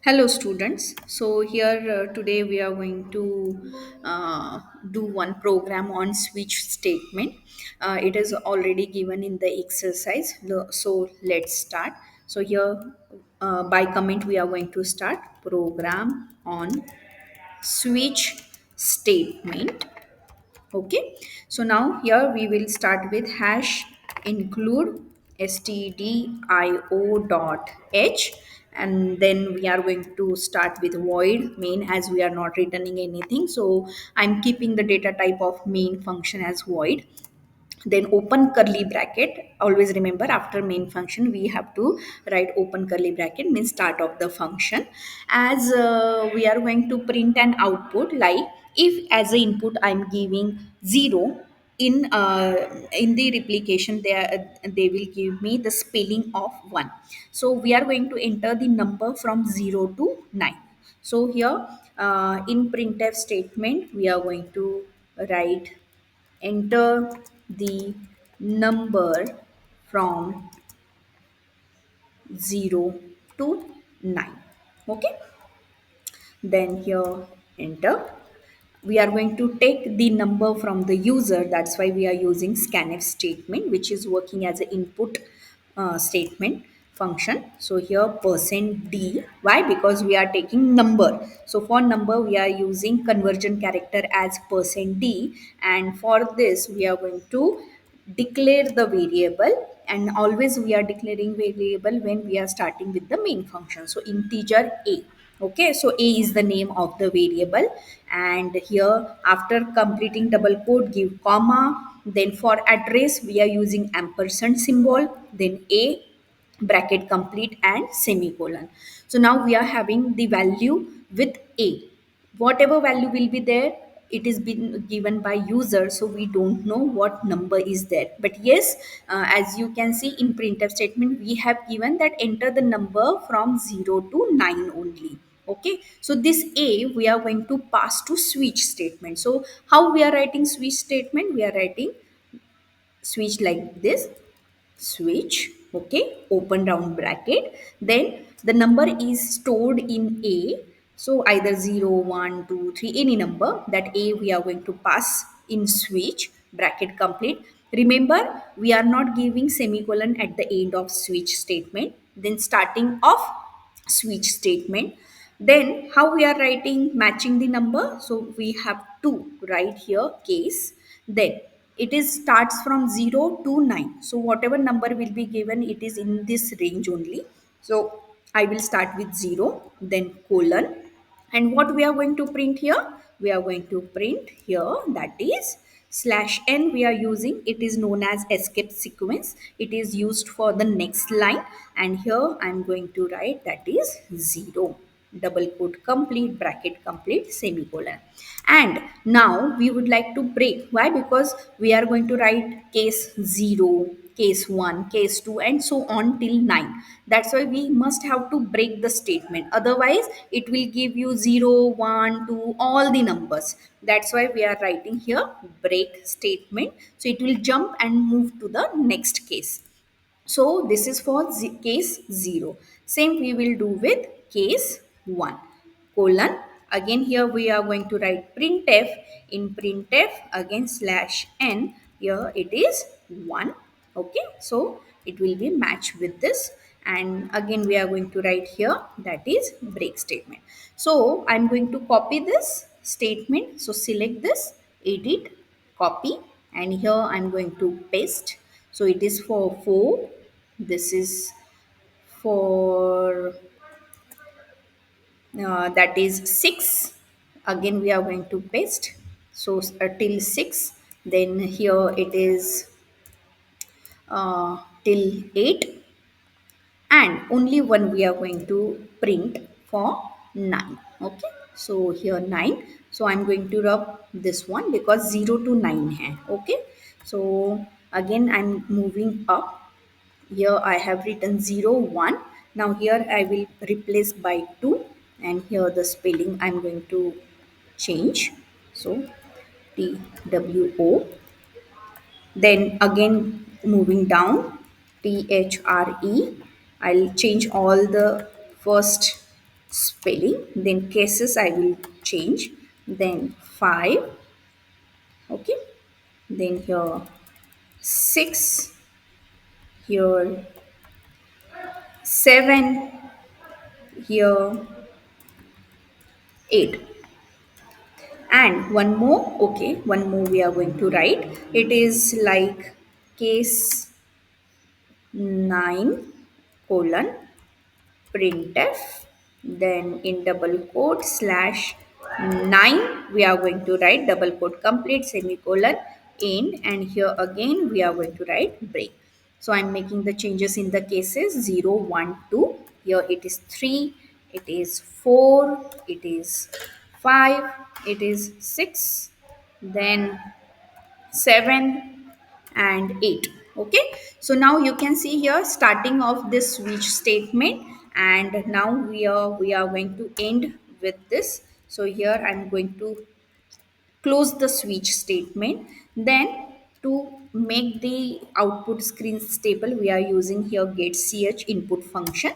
Hello, students. So, here today we are going to do one program on switch statement. It is already given in the exercise. So, let's start. So, here by comment, we are going to start program on switch statement. Okay, so now here we will start with hash include stdio dot h, and then we are going to start with void main as we are not returning anything. So I'm keeping the data type of main function as void, then open curly bracket. Always remember, after main function we have to write open curly bracket, means start of the function. As we are going to print an output, like if as a input I'm giving 0 in the replication, they will give me the spelling of 1. So we are going to enter the number from 0 to 9. So here in printf statement we are going to write enter the number from 0 to 9. Okay, then here enter. We are going to take the number from the user. That's why we are using scanf statement, which is working as an input statement function. So here percent %d. Why? Because we are taking number. So for number we are using conversion character as percent %d, and for this we are going to declare the variable, and always we are declaring variable when we are starting with the main function. So integer a. Okay, so a is the name of the variable, and here after completing double quote give comma, then for address we are using ampersand symbol, then a bracket complete and semicolon. So now we are having the value with a. Whatever value will be there, it is been given by user, so we don't know what number is there. But yes, as you can see in printf statement we have given that enter the number from 0 to 9 only. Okay, so this a we are going to pass to switch statement. So how we are writing switch statement? We are writing switch like this, switch. Okay, open round bracket, then the number is stored in a. So either 0, 1, 2, 3, any number, that a we are going to pass in switch bracket complete. Remember, we are not giving semicolon at the end of switch statement, then starting of switch statement. Then how we are writing matching the number? So we have to write here case, then it is starts from 0 to 9. So whatever number will be given, it is in this range only. So I will start with 0, then colon, and what we are going to print here? We are going to print here, that is slash n we are using. It is known as escape sequence. It is used for the next line, and here I'm going to write that is 0, double quote complete bracket complete semicolon. And now we would like to break. Why? Because we are going to write case 0, case 1, case 2, and so on till 9. That's why we must have to break the statement, otherwise it will give you 0, 1, 2, all the numbers. That's why we are writing here break statement, so it will jump and move to the next case. So this is for case 0. Same we will do with case 1. Colon. Again here we are going to write printf. In printf again slash n. Here it is 1. Okay. So it will be matched with this. And again we are going to write here, that is break statement. So I'm going to copy this statement. So select this, edit, copy, and here I'm going to paste. So it is for 4, this is for that is 6. Again we are going to paste. So till 6, then here it is till 8, and only one we are going to print for 9. Okay, so here 9. So I'm going to rub this one because 0 to 9 hai. Okay, so again I'm moving up. Here I have written 0, 1. Now here I will replace by 2, and here the spelling I'm going to change. So TWO. Then again moving down, THRE. I'll change all the first spelling, then cases I will change, then 5, okay, then here 6, here 7, here 8. And one more, okay, one more we are going to write. It is like case 9 colon printf, then in double quote slash 9 we are going to write double quote complete semicolon end, and here again we are going to write break. So I'm making the changes in the cases 0 1 2. Here it is 3, it is 4, it is 5, it is 6, then 7 and 8. Okay, so now you can see here starting of this switch statement, and now we are going to end with this. So here I'm going to close the switch statement. Then to make the output screen stable, we are using here get ch input function,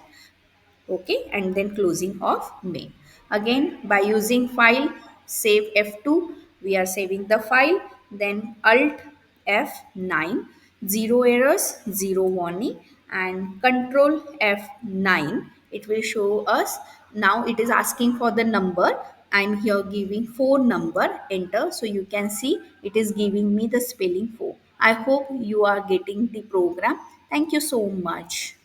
okay, and then closing of main. Again, by using file save f2, we are saving the file, then alt f9, zero errors, zero warning, and control f9. It will show us. Now it is asking for the number. I'm here giving 4 number, enter. So you can see it is giving me the spelling 4. I hope you are getting the program. Thank you so much.